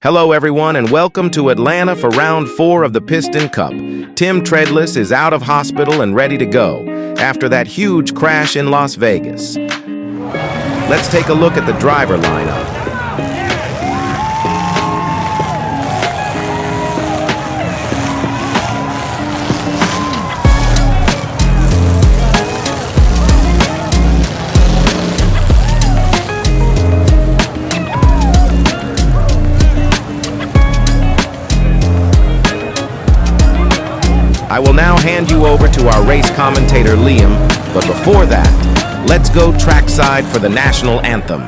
Hello everyone and welcome to Atlanta for round 4 of the Piston Cup. Tim Treadless is out of hospital and ready to go after that huge crash in Las Vegas. Let's take a look at the driver lineup. I will now hand you over to our race commentator, Liam, but before that, let's go trackside for the national anthem.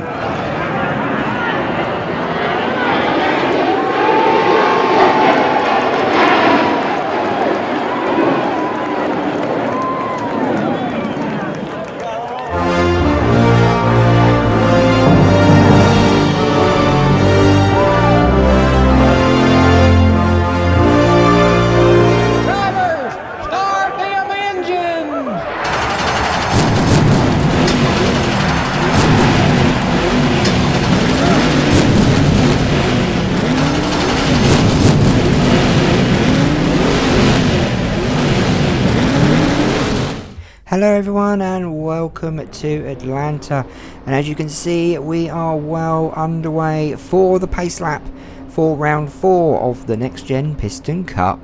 Hello everyone and welcome to Atlanta, and as you can see we are well underway for the pace lap for round 4 of the Next Gen Piston Cup.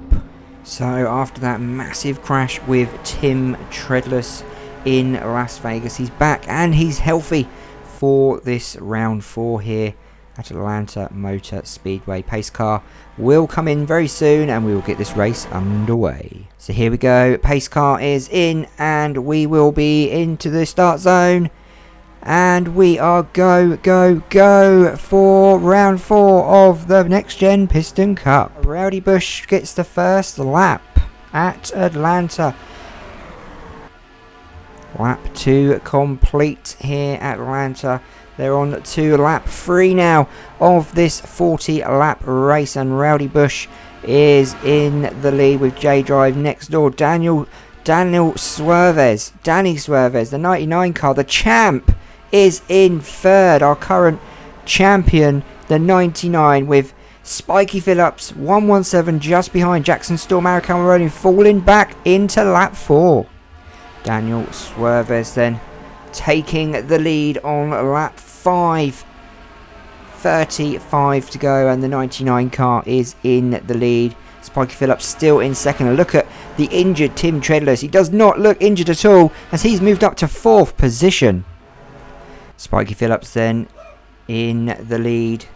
So after that massive crash with Tim Treadless in Las Vegas, he's back and he's healthy for this round 4 here at Atlanta Motor Speedway. Pace car will come in very soon and we will get this race underway. So here we go, pace car is in and we will be into the start zone, and we are go for round 4 of the Next Gen Piston Cup. Rowdy Busch gets the first lap at Atlanta. Lap 2 complete here at Atlanta. They're on to lap 3 now of this 40 lap race, and Rowdy Busch is in the lead with J-Drive next door. Danny Swervez, the 99 car, the champ, is in third. Our current champion, the 99, with Spikey Fillups 117 just behind. Jackson Storm, Rowdy falling back into lap 4. Daniel Swervez then taking the lead on lap 5. 35 to go and the 99 car is in the lead. Spikey Fillups still in second. A look at the injured Tim Treadless. He does not look injured at all as he's moved up to 4th position. Spikey Fillups then in the lead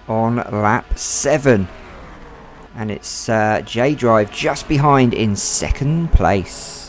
on lap 7. And it's J-Drive just behind in 2nd place.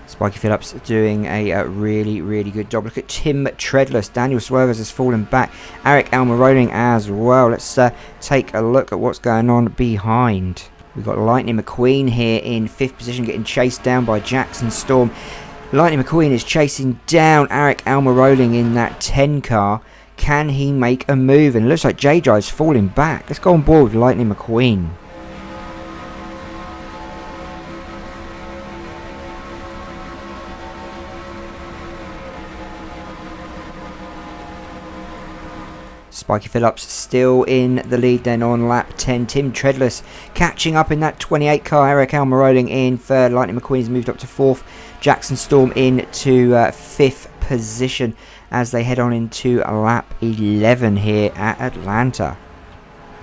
Spikey Fillups doing a really good job. Look at Tim Treadless. Daniel Swervez has fallen back. Eric Almiroling as well. Let's take a look at what's going on behind. We've got Lightning McQueen here in 5th position, getting chased down by Jackson Storm. Lightning McQueen is chasing down Eric Almiroling in that 10 car. Can he make a move? And it looks like J-Drive's falling back. Let's go on board with Lightning McQueen. Spikey Fillups still in the lead then on lap 10. Tim Treadless catching up in that 28 car. Eric Almiroling in 3rd. Lightning McQueen has moved up to 4th. Jackson Storm into 5th position as they head on into lap 11 here at Atlanta.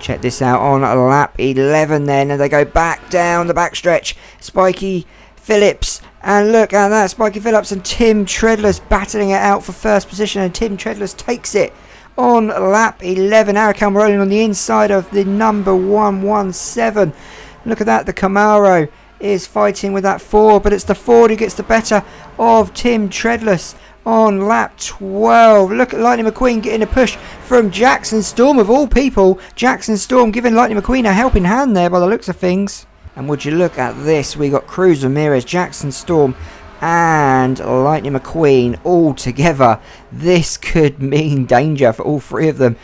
Check this out on lap 11 then, and they go back down the backstretch. Spikey Fillups, and look at that, Spikey Fillups and Tim Treadless battling it out for 1st position, and Tim Treadless takes it on lap 11. Eric Almiroling on the inside of the number 117. Look at that, the Camaro is fighting with that Ford, but it's the Ford who gets the better of Tim Treadless on lap 12. Look at Lightning McQueen getting a push from Jackson Storm, of all people. Jackson Storm giving Lightning McQueen a helping hand there by the looks of things. And would you look at this, we got Cruz Ramirez, Jackson Storm and Lightning McQueen all together. This could mean danger for all three of them.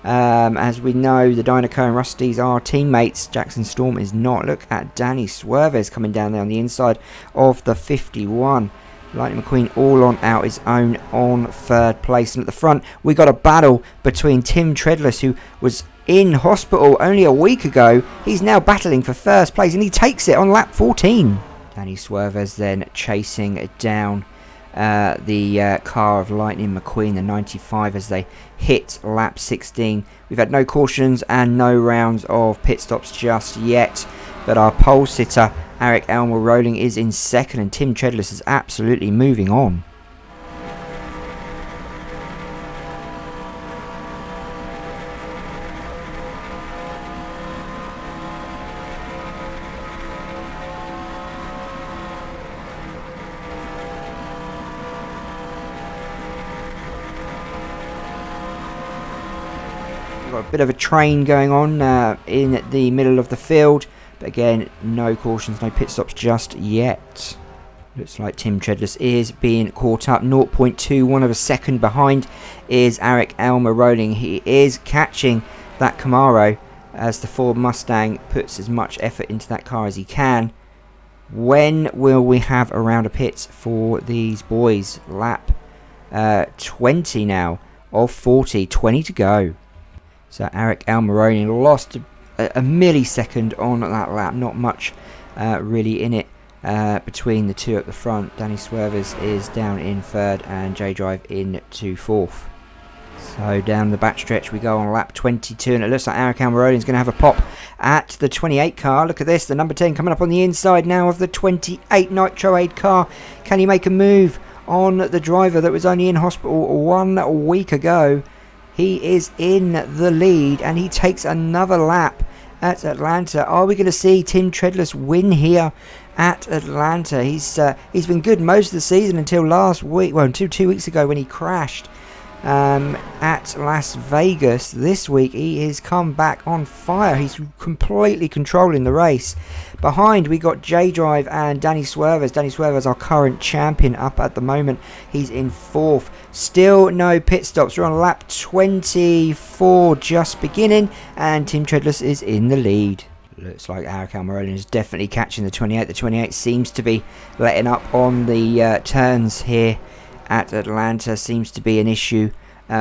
As we know, the Dynaco and Rusty's are teammates. Jackson Storm is not. Look at Danny Swervez coming down there on the inside of the 51. Lightning McQueen all on out his own on third place. And at the front, we got a battle between Tim Treadless, who was in hospital only a week ago. He's now battling for first place, and he takes it on lap 14. Danny Swervez then chasing down the car of Lightning McQueen, the 95, as they hit lap 16. We've had no cautions and no rounds of pit stops just yet, but our pole sitter Eric Elmer Rolling is in second, and Tim Treadless is absolutely moving on. Got a bit of a train going on in the middle of the field, but again, no cautions, no pit stops just yet. Looks like Tim Treadless is being caught up. 0.21 of a second behind is Eric Elmer Rolling. He is catching that Camaro as the Ford Mustang puts as much effort into that car as he can. When will we have a round of pits for these boys? Lap 20 now of 40, 20 to go. So Eric Almironi lost a millisecond on that lap. Not much really in it between the two at the front. Danny Swervez is down in third and J-Drive into fourth. So down the backstretch we go on lap 22, and it looks like Eric Almironi is going to have a pop at the 28 car. Look at this, the number 10 coming up on the inside now of the 28 Nitro Aid car. Can he make a move on the driver that was only in hospital 1 week ago? He is in the lead, and he takes another lap at Atlanta. Are we going to see Tim Treadless win here at Atlanta? He's been good most of the season until last week, well, until 2 weeks ago when he crashed at Las Vegas. This week he has come back on fire. He's completely controlling the race. Behind we got J-Drive and Danny Swervez. Danny Swervez, our current champion, up at the moment. He's in fourth. Still no pit stops. We're on lap 24 just beginning, and Tim Treadless is in the lead. Looks like Eric Almirola is definitely catching the 28. The 28 seems to be letting up on the turns here at Atlanta. Seems to be an issue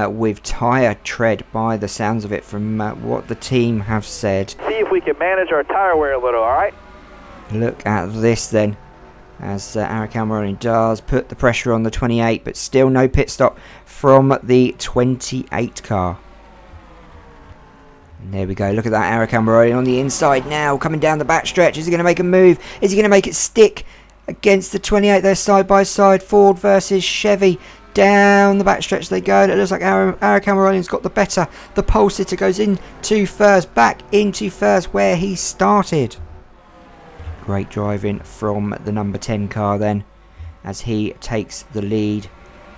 with tyre tread by the sounds of it from what the team have said. See if we can manage our tyre wear a little, alright? Look at this then, as Eric Almirola does put the pressure on the 28, but still no pit stop from the 28 car. And there we go, look at that, Eric Almirola on the inside now, coming down the backstretch. Is he going to make a move? Is he going to make it stick against the 28 there, side by side? Ford versus Chevy. Down the backstretch they go. It looks like Eric Almirola's got the better. The pole sitter goes into first, back into first where he started. Great driving from the number 10 car then, as he takes the lead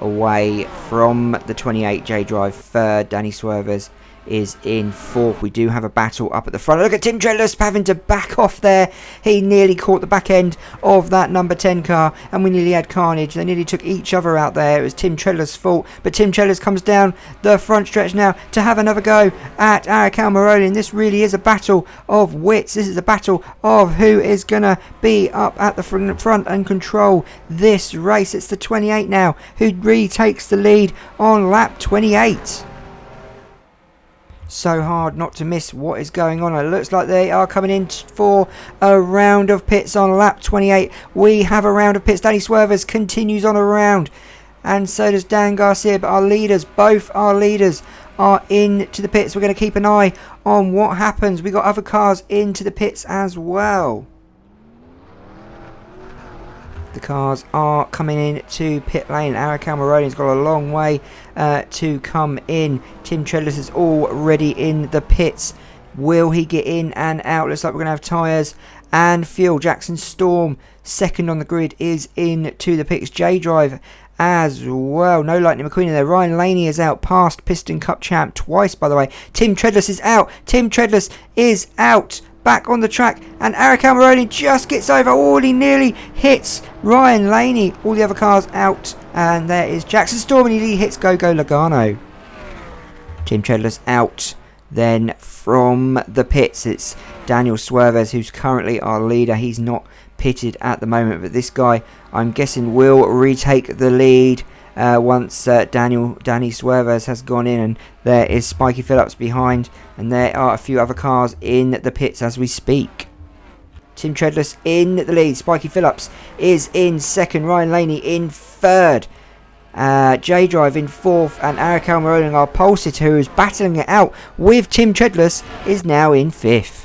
away from the 28 J-Drive. Third, Danny Swervez is in fourth. We do have a battle up at the front. Look at Tim Treadless having to back off there. He nearly caught the back end of that number 10 car, and we nearly had carnage. They nearly took each other out there. It was Tim Treadless' fault, but Tim Treadless comes down the front stretch now to have another go at Eric Almirola. This really is a battle of wits. This is a battle of who is gonna be up at the front and control this race. It's the 28 now who retakes the lead on lap 28. So hard not to miss what is going on. It looks like they are coming in for a round of pits on lap 28. We have a round of pits. Danny Swervez continues on around, and so does Dan Garcia, but our leaders, both our leaders, are into the pits. We're going to keep an eye on what happens. We got other cars into the pits as well. The cars are coming in to pit lane. Eric Almirola's got a long way to come in. Tim Treadless is already in the pits. Will he get in and out? Looks like we're going to have tyres and fuel. Jackson Storm, second on the grid, is into the pits. J-Drive as well. No Lightning McQueen in there. Ryan Laney is out, past Piston Cup champ twice, by the way. Tim Treadless is out. Tim Treadless is out. Back on the track, and Eric Almirola just gets over. Oh, he nearly hits Ryan Laney. All the other cars out, and there is Jackson Storm, and he hits Go Logano. Tim Treadless out Then from the pits, it's Daniel Swervez, who's currently our leader. He's not pitted at the moment, but this guy, I'm guessing, will retake the lead once Danny Swervez has gone in. And there is Spikey Fillups behind, and there are a few other cars in the pits as we speak. Tim Treadless in the lead. Spikey Fillups is in second. Ryan Laney in third. J-Drive in fourth, and Eric Almirola, our pole sitter, who is battling it out with Tim Treadless, is now in fifth.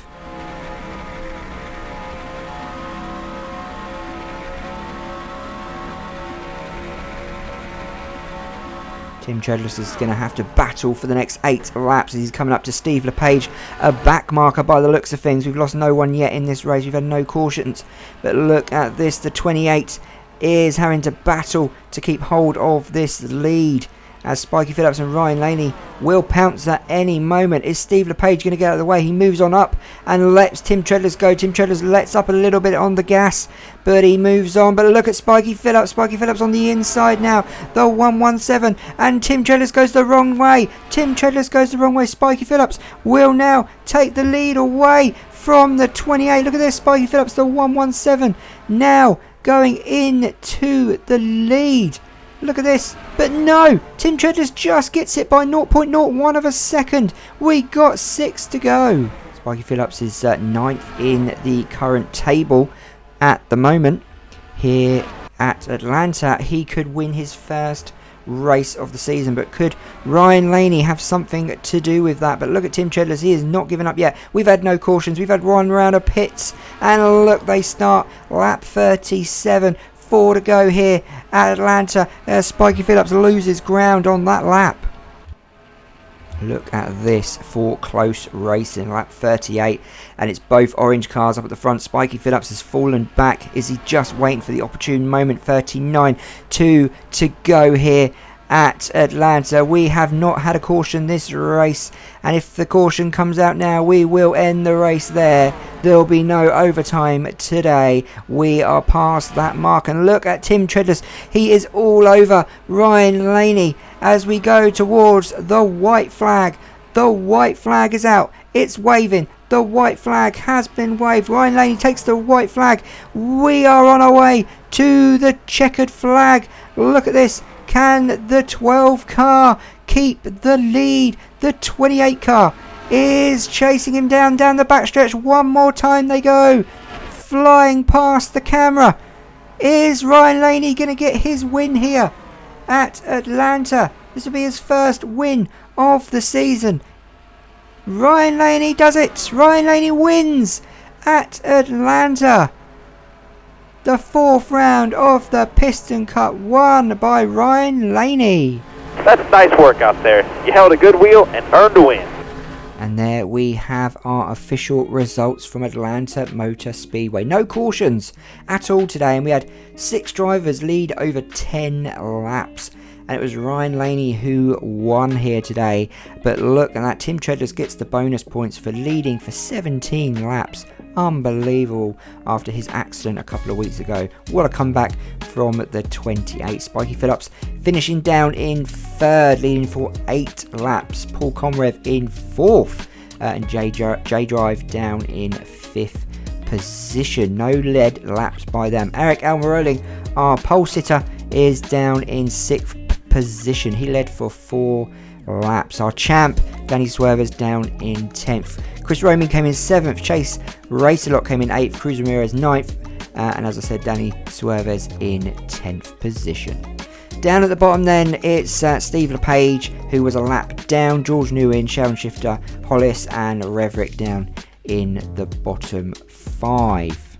Tim Treadless is going to have to battle for the next 8 laps as he's coming up to Steve LePage, a back marker by the looks of things. We've lost no one yet in this race. We've had no cautions, but look at this. The 28 is having to battle to keep hold of this lead as Spikey Fillups and Ryan Laney will pounce at any moment. Is Steve LePage going to get out of the way? He moves on up and lets Tim Treadless go. Tim Treadless lets up a little bit on the gas, but he moves on. But look at Spikey Fillups. Spikey Fillups on the inside now. The 117, and Tim Treadless goes the wrong way. Tim Treadless goes the wrong way. Spikey Fillups will now take the lead away from the 28. Look at this. Spikey Fillups, the 117, now going into the lead. Look at this. But no, Tim Treadless just gets it by 0.01 of a second. We got 6 to go. Spikey Fillups is 9th in the current table at the moment. Here at Atlanta, he could win his first race of the season, but could Ryan Laney have something to do with that? But look at Tim Treadless. He is not giving up yet. We've had no cautions. We've had one round of pits, and look, they start lap 37. 4 to go here at Atlanta. Spikey Fillups loses ground on that lap. Look at this for close racing. Lap 38, and it's both orange cars up at the front. Spikey Fillups has fallen back. Is he just waiting for the opportune moment? 39 to go here at Atlanta. We have not had a caution this race, and if the caution comes out now, we will end the race there. There will be no overtime today. We are past that mark, and look at Tim Treadless. He is all over Ryan Laney as we go towards the white flag. The white flag is out. It's waving. The white flag has been waved. Ryan Laney takes the white flag. We are on our way to the checkered flag. Look at this. Can the 12 car keep the lead? The 28 car is chasing him down the backstretch. One more time they go. Flying past the camera. Is Ryan Laney going to get his win here at Atlanta? This will be his first win of the season. Ryan Laney does it. Ryan Laney wins at Atlanta. The 4th round of the Piston Cup, won by Ryan Laney. That's nice work out there. You held a good wheel and earned a win. And there we have our official results from Atlanta Motor Speedway. No cautions at all today, and we had 6 drivers lead over 10 laps. And it was Ryan Laney who won here today. But look at that, Tim Treadless gets the bonus points for leading for 17 laps. Unbelievable after his accident a couple of weeks ago. What a comeback from the 28. Spikey Fillups finishing down in 3rd, leading for 8 laps. Paul Conrev in 4th, and J-Drive down in 5th position. No lead laps by them. Eric Almirola, our pole sitter, is down in 6th position. He led for 4 laps. Our champ, Danny Swervez, down in 10th. Chris Roman came in 7th. Chase Racerlot came in 8th. Cruz Ramirez 9th. And as I said, Danny Swervez in 10th position. Down at the bottom then, it's Steve LePage, who was a lap down. George Newin, Sharon Shifter, Hollis and Reverick down in the bottom 5.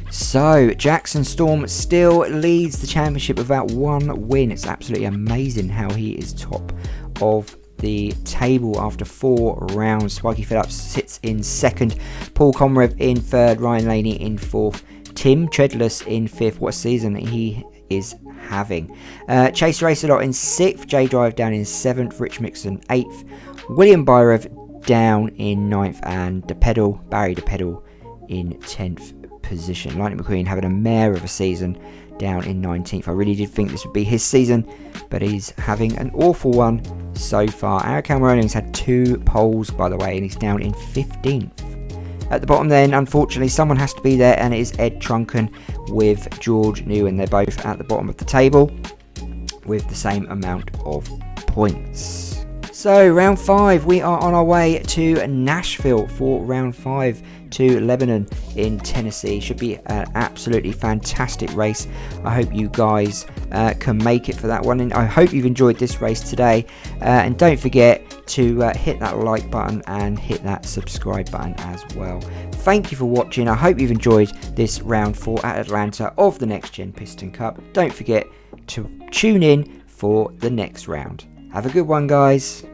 So, Jackson Storm still leads the championship without 1 win. It's absolutely amazing how he is top of the table after 4 rounds. Spikey Fillups sits in 2nd. Paul Conrev in 3rd. Ryan Laney in 4th. Tim Treadless in 5th. What a season he is having. Chase Racerlot in 6th. J-Drive down in 7th. Rich Mixon 8th. William Byrev down in 9th. And Barry DePedal in 10th position. Lightning McQueen having a mare of a season down in 19th. I really did think this would be his season, but he's having an awful one so far. Eric Almironi's had 2 poles, by the way, and he's down in 15th. At the bottom then, unfortunately, someone has to be there, and it is Ed Trunken with George Newen. They're both at the bottom of the table with the same amount of points. So, round 5, we are on our way to Nashville for round 5 to Lebanon in Tennessee. Should be an absolutely fantastic race. I hope you guys can make it for that one, and I hope you've enjoyed this race today. And don't forget to hit that like button and hit that subscribe button as well. Thank you for watching. I hope you've enjoyed this round 4 at Atlanta of the Next Gen Piston Cup. Don't forget to tune in for the next round. Have a good one, guys.